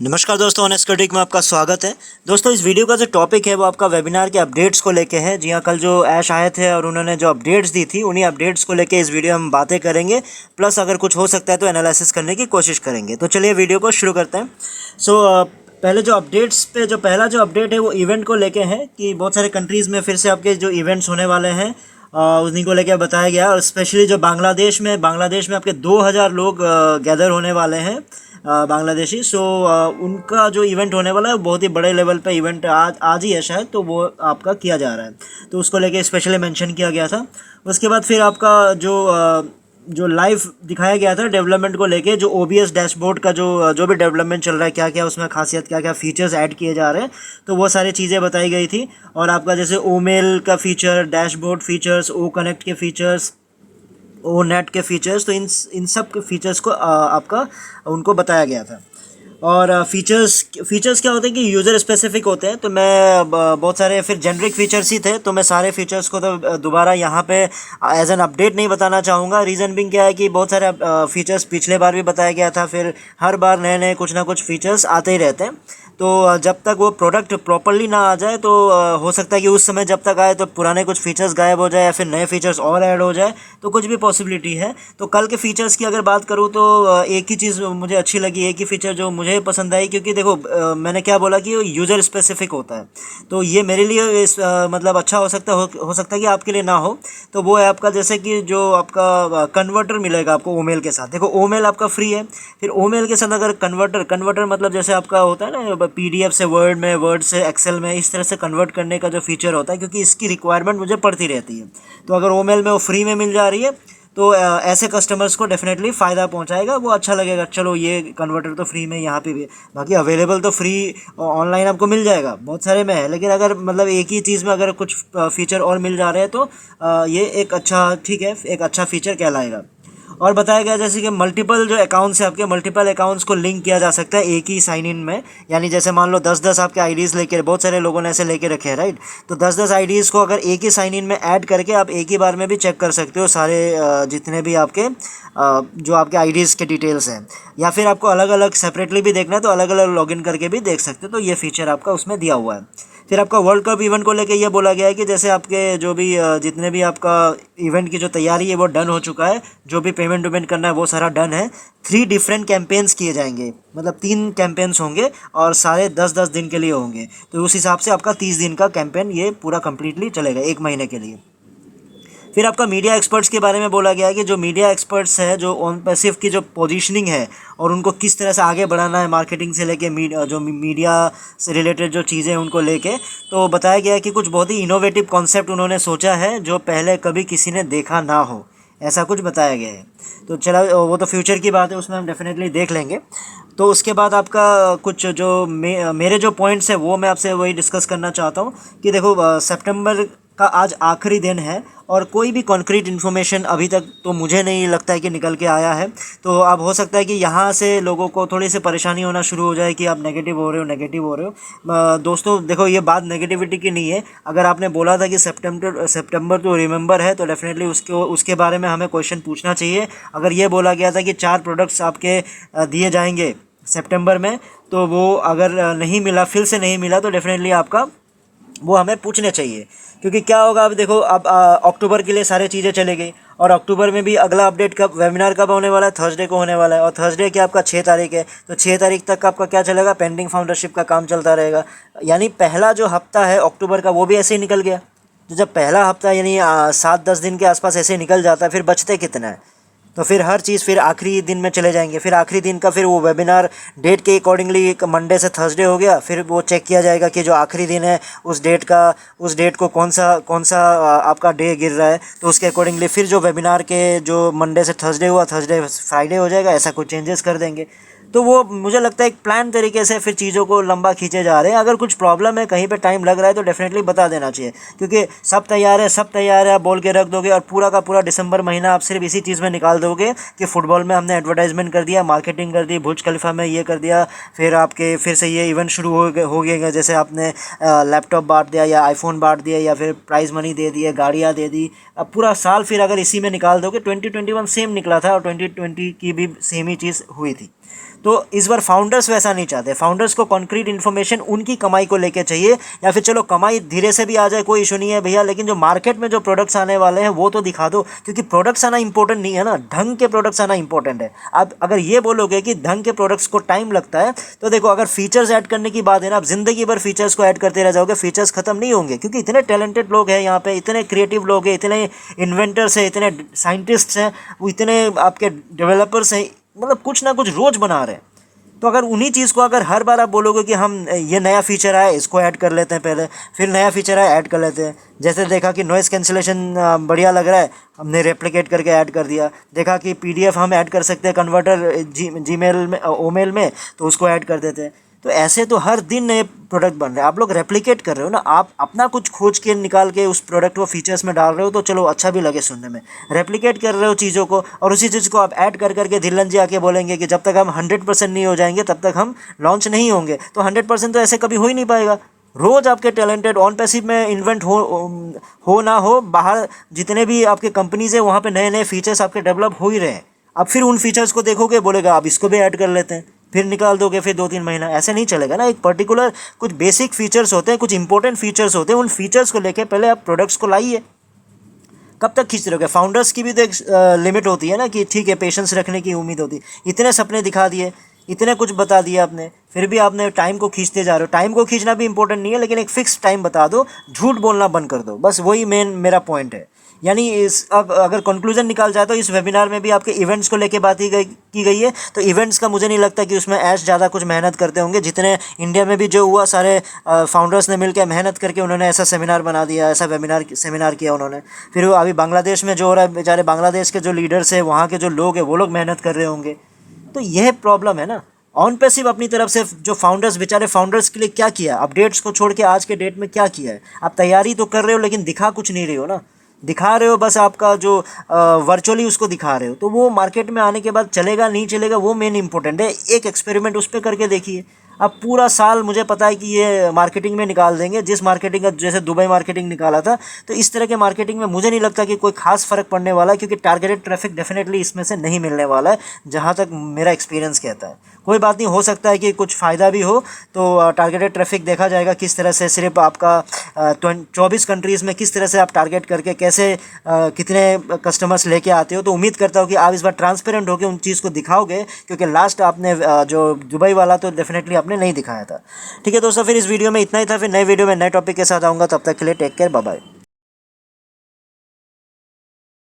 नमस्कार दोस्तों, honest critic में आपका स्वागत है। दोस्तों, इस वीडियो का जो टॉपिक है वो आपका वेबिनार के अपडेट्स को लेके है। जी हाँ, कल जो ऐश आए थे और उन्होंने जो अपडेट्स दी थी, उन्हीं अपडेट्स को लेके इस वीडियो में हम बातें करेंगे। प्लस अगर कुछ हो सकता है तो एनालिसिस करने की कोशिश करेंगे। तो चलिए वीडियो को शुरू करते हैं। पहले जो अपडेट्स पे जो पहला जो अपडेट है वो इवेंट को लेके है कि बहुत सारे कंट्रीज़ में फिर से आपके जो इवेंट्स होने वाले हैं उन्हीं को लेके बताया गया। और स्पेशली जो बांग्लादेश में आपके 2000 लोग गैदर होने वाले हैं, बांग्लादेशी। उनका जो इवेंट होने वाला है वो बहुत ही बड़े लेवल पे इवेंट आज ही है शायद, तो वो आपका किया जा रहा है। तो उसको लेके स्पेशली मेंशन किया गया था। उसके बाद फिर आपका जो लाइव दिखाया गया था डेवलपमेंट को लेके, जो OBS डैशबोर्ड का जो भी डेवलपमेंट चल रहा है, क्या क्या उसमें खासियत, क्या क्या फीचर्स ऐड किए जा रहे हैं, तो वो सारी चीज़ें बताई गई थी। और आपका जैसे ओमेल का feature, dashboard features, O connect के फीचर्स, ओ नेट के फीचर्स, तो इन सब के फीचर्स को आपका उनको बताया गया था। और फीचर्स क्या होते हैं कि यूज़र स्पेसिफिक होते हैं। तो मैं बहुत सारे फिर जेनरिक फीचर्स ही थे, तो मैं सारे फीचर्स को तो दोबारा यहाँ पे एज एन अपडेट नहीं बताना चाहूँगा। रीज़न बिंग क्या है कि बहुत सारे फीचर्स पिछले बार भी बताया गया था, फिर हर बार नए नए कुछ ना कुछ फीचर्स आते ही रहते हैं। तो जब तक वो प्रोडक्ट प्रॉपरली ना आ जाए तो हो सकता है कि उस समय जब तक आए तो पुराने कुछ फीचर्स गायब हो जाए या फिर नए फीचर्स और ऐड हो जाए, तो कुछ भी पॉसिबिलिटी है। तो कल के फीचर्स की अगर बात करूँ तो एक ही चीज़ मुझे अच्छी लगी, एक ही फीचर जो मुझे पसंद आई, क्योंकि देखो मैंने क्या बोला कि यूज़र स्पेसिफिक होता है। तो ये मेरे लिए मतलब अच्छा हो सकता है कि आपके लिए ना हो। तो वो है आपका जैसे कि जो आपका कन्वर्टर मिलेगा आपको ओमेल के साथ। देखो ओमेल आपका फ्री है, फिर ओमेल के साथ अगर कन्वर्टर मतलब जैसे आपका होता है ना PDF से वर्ड में, वर्ड से एक्सेल में, इस तरह से कन्वर्ट करने का जो फीचर होता है, क्योंकि इसकी रिक्वायरमेंट मुझे पड़ती रहती है। तो अगर ओमेल में वो फ्री में मिल जा रही है तो ऐसे कस्टमर्स को डेफिनेटली फ़ायदा पहुंचाएगा, वो अच्छा लगेगा। चलो ये कन्वर्टर तो फ्री में यहाँ पे भी है, बाकी अवेलेबल तो फ्री ऑनलाइन आपको मिल जाएगा, बहुत सारे में है। लेकिन अगर मतलब एक ही चीज़ में अगर कुछ फीचर और मिल जा रहे हैं तो ये एक अच्छा, ठीक है, एक अच्छा फीचर कहलाएगा। और बताया गया जैसे कि मल्टीपल जो अकाउंट्स है आपके, मल्टीपल अकाउंट्स को लिंक किया जा सकता है एक ही साइन इन में। यानी जैसे मान लो 10-10 आपके आईडीज़ लेके, बहुत सारे लोगों ने ऐसे लेके रखे हैं, राइट। तो 10-10 आईडीज़ को अगर एक ही साइन इन में ऐड करके आप एक ही बार में भी चेक कर सकते हो सारे जितने भी आपके जो आपके आईडीज़ के डिटेल्स हैं। या फिर आपको अलग अलग सेपरेटली भी देखना है तो अलग अलग लॉगिन करके भी देख सकते हो। तो ये फीचर आपका उसमें दिया हुआ है। फिर आपका वर्ल्ड कप इवेंट को लेके ये बोला गया है कि जैसे आपके जो भी जितने भी आपका इवेंट की जो तैयारी है वो डन हो चुका है, जो भी पेमेंट वेमेंट करना है वो सारा डन है। 3 डिफरेंट कैंपेन्स किए जाएंगे, मतलब 3 कैंपेन्स होंगे और सारे 10-10 दिन के लिए होंगे। तो उस हिसाब से आपका 30 दिन का कैंपेन ये पूरा कम्प्लीटली चलेगा, 1 महीने के लिए। फिर आपका मीडिया एक्सपर्ट्स के बारे में बोला गया है कि जो मीडिया एक्सपर्ट्स है, जो ऑन पैसिव की जो पोजीशनिंग है और उनको किस तरह से आगे बढ़ाना है मार्केटिंग से लेके जो मीडिया से रिलेटेड जो चीज़ें हैं उनको लेके, तो बताया गया है कि कुछ बहुत ही इनोवेटिव कॉन्सेप्ट उन्होंने सोचा है जो पहले कभी किसी ने देखा ना हो, ऐसा कुछ बताया गया है। तो चला, वो तो फ्यूचर की बात है, उसमें हम डेफिनेटली देख लेंगे। तो उसके बाद आपका कुछ जो मेरे जो पॉइंट्स है वो मैं आपसे वही डिस्कस करना चाहता हूँ कि देखो सितंबर का आज आखिरी दिन है और कोई भी कॉन्क्रीट इन्फॉर्मेशन अभी तक तो मुझे नहीं लगता है कि निकल के आया है। तो अब हो सकता है कि यहाँ से लोगों को थोड़ी सी परेशानी होना शुरू हो जाए कि आप नेगेटिव हो रहे हो। दोस्तों देखो, ये बात नेगेटिविटी की नहीं है। अगर आपने बोला था कि सितंबर तो रिमेंबर है, तो डेफिनेटली उसके बारे में हमें क्वेश्चन पूछना चाहिए। अगर ये बोला गया था कि 4 प्रोडक्ट्स आपके दिए जाएंगे सितंबर में, तो वो अगर नहीं मिला, फिर से नहीं मिला, तो डेफिनेटली आपका वो हमें पूछने चाहिए। क्योंकि क्या होगा, अब देखो, अब अक्टूबर के लिए सारी चीज़ें चली गई और अक्टूबर में भी अगला अपडेट कब, वेबिनार कब होने वाला है, थर्सडे को होने वाला है। और थर्सडे की आपका 6 तारीख है, तो 6 तारीख तक आपका क्या चलेगा, पेंडिंग फाउंडरशिप का काम चलता रहेगा। यानी पहला जो हफ्ता है अक्टूबर का वो भी ऐसे ही निकल गया। तो जब पहला हफ्ता यानी 7-10 दिन के आसपास ऐसे निकल जाता है, फिर बचते कितना है। तो फिर हर चीज़ फिर आखिरी दिन में चले जाएंगे। फिर आखिरी दिन का फिर वो वेबिनार डेट के अकॉर्डिंगली एक मंडे से थर्सडे हो गया, फिर वो चेक किया जाएगा कि जो आखिरी दिन है उस डेट को कौन सा आपका डे गिर रहा है, तो उसके अकॉर्डिंगली फिर जो वेबिनार के जो मंडे से थर्सडे हुआ, थर्सडे फ्राइडे हो जाएगा, ऐसा कुछ चेंजेस कर देंगे। तो वो मुझे लगता है एक प्लान तरीके से फिर चीज़ों को लंबा खींचे जा रहे हैं। अगर कुछ प्रॉब्लम है, कहीं पे टाइम लग रहा है, तो डेफिनेटली बता देना चाहिए, क्योंकि सब तैयार है आप बोल के रख दोगे और पूरा का पूरा दिसंबर महीना आप सिर्फ इसी चीज़ में निकाल दोगे कि फ़ुटबॉल में हमने एडवर्टाइजमेंट कर दिया, मार्केटिंग कर दी, बुर्ज खलीफा में ये कर दिया, फिर से ये इवेंट शुरू हो गए, जैसे आपने लैपटॉप बांट दिया या आईफोन बांट दिया या फिर प्राइज़ मनी दे दिए, गाड़ियाँ दे दी। अब पूरा साल फिर अगर इसी में निकाल दोगे, 2021 सेम निकला था और 2020 की भी सेम ही चीज़ हुई थी। तो इस बार फाउंडर्स वैसा नहीं चाहते। फाउंडर्स को कॉन्क्रीट इन्फॉर्मेशन उनकी कमाई को लेके चाहिए, या फिर चलो कमाई धीरे से भी आ जाए कोई इशू नहीं है भैया, लेकिन जो मार्केट में जो प्रोडक्ट्स आने वाले हैं वो तो दिखा दो, क्योंकि प्रोडक्ट्स आना इंपॉर्टेंट नहीं है ना, ढंग के प्रोडक्ट्स आना इंपॉर्टेंट है। आप अगर ये बोलोगे कि ढंग के प्रोडक्ट्स को टाइम लगता है, तो देखो अगर फीचर्स ऐड करने की बात है ना, आप जिंदगी भर फीचर्स को ऐड करते रह जाओगे, फीचर्स खत्म नहीं होंगे, क्योंकि इतने टैलेंटेड लोग हैं यहाँ पे, इतने क्रिएटिव लोग हैं, इतने इन्वेंटर्स हैं, इतने साइंटिस्ट्स हैं, वो इतने आपके डेवलपर्स हैं, मतलब कुछ ना कुछ रोज बना रहे हैं। तो अगर उन्हीं चीज़ को अगर हर बार आप बोलोगे कि हम ये नया फीचर आया इसको ऐड कर लेते हैं पहले, फिर नया फीचर आया ऐड कर लेते हैं, जैसे देखा कि नॉइज़ कैंसिलेशन बढ़िया लग रहा है, हमने रेप्लिकेट करके ऐड कर दिया, देखा कि पीडीएफ हम ऐड कर सकते हैं कन्वर्टर जीमेल में ओमेल में, तो उसको ऐड कर देते हैं। तो ऐसे तो हर दिन नए प्रोडक्ट बन रहे हैं, आप लोग रेप्लिकेट कर रहे हो ना, आप अपना कुछ खोज के निकाल के उस प्रोडक्ट को फीचर्स में डाल रहे हो, तो चलो अच्छा भी लगे सुनने में, रेप्लिकेट कर रहे हो चीज़ों को, और उसी चीज़ को आप ऐड कर करके धिल्लन जी आके बोलेंगे कि जब तक हम 100% नहीं हो जाएंगे तब तक हम लॉन्च नहीं होंगे। तो 100% तो ऐसे कभी हो ही नहीं पाएगा। रोज़ आपके टैलेंटेड ऑन पैसिव में इन्वेंट हो ना हो, बाहर जितने भी आपके कंपनीज है वहाँ पे नए नए फीचर्स आपके डेवलप हो ही रहे हैं। अब फिर उन फीचर्स को देखोगे, बोलेगा आप इसको भी ऐड कर लेते हैं, फिर निकाल दोगे, फिर 2-3 महीना, ऐसे नहीं चलेगा ना। एक पर्टिकुलर कुछ बेसिक फीचर्स होते हैं, कुछ इंपॉर्टेंट फीचर्स होते हैं, उन फीचर्स को लेके पहले आप प्रोडक्ट्स को लाइए। कब तक खींचते रहोगे? फाउंडर्स की भी तो एक लिमिट होती है ना, कि ठीक है पेशेंस रखने की उम्मीद होती है। इतने सपने दिखा दिए, इतने कुछ बता दिया आपने, फिर भी आपने टाइम को खींचते जा रहे हो। टाइम को खींचना भी इंपॉर्टेंट नहीं है, लेकिन एक फिक्स टाइम बता दो, झूठ बोलना बंद कर दो, बस वही मेरा पॉइंट है। यानी इस अब अगर कंक्लूजन निकाल जाए तो इस वेबिनार में भी आपके इवेंट्स को लेके बात की गई है। तो इवेंट्स का मुझे नहीं लगता कि उसमें ऐश ज़्यादा कुछ मेहनत करते होंगे, जितने इंडिया में भी जो हुआ सारे फाउंडर्स ने मिलकर मेहनत करके उन्होंने ऐसा सेमिनार बना दिया, ऐसा सेमिनार किया उन्होंने। फिर अभी बांग्लादेश में जो हो रहा है, बेचारे बांग्लादेश के जो लीडर्स है, वहाँ के जो लोग हैं, वो लोग मेहनत कर रहे होंगे। तो यह प्रॉब्लम है ना। ऑन पैसिव अपनी तरफ से जो फाउंडर्स, बेचारे फाउंडर्स के लिए क्या किया, अपडेट्स को छोड़ के आज के डेट में क्या किया है? आप तैयारी तो कर रहे हो, लेकिन दिखा कुछ नहीं रहे हो ना। दिखा रहे हो बस आपका जो वर्चुअली उसको दिखा रहे हो, तो वो मार्केट में आने के बाद चलेगा नहीं चलेगा वो मेन इंपॉर्टेंट है। एक एक्सपेरिमेंट उस पर करके देखिए। अब पूरा साल मुझे पता है कि ये मार्केटिंग में निकाल देंगे, जिस मार्केटिंग का जैसे दुबई मार्केटिंग निकाला था, तो इस तरह के मार्केटिंग में मुझे नहीं लगता कि कोई खास फ़र्क पड़ने वाला है, क्योंकि टारगेटेड ट्रैफिक डेफिनेटली इसमें से नहीं मिलने वाला है, जहाँ तक मेरा एक्सपीरियंस कहता है। कोई बात नहीं, हो सकता है कि कुछ फ़ायदा भी हो, तो टारगेटेड ट्रैफिक देखा जाएगा किस तरह से, सिर्फ आपका 24 कंट्रीज़ में किस तरह से आप टारगेट करके कैसे कितने कस्टमर्स लेके आते हो। तो उम्मीद करता हूँ कि आप इस बार ट्रांसपेरेंट होकर उन चीज़ को दिखाओगे, क्योंकि लास्ट आपने जो दुबई वाला तो डेफिनेटली आपने नहीं दिखाया था। ठीक है दोस्तों, फिर इस वीडियो में इतना ही था। फिर नए वीडियो में नए टॉपिक के साथ आऊँगा, तब तक के लिए टेक केयर, बाय बाय।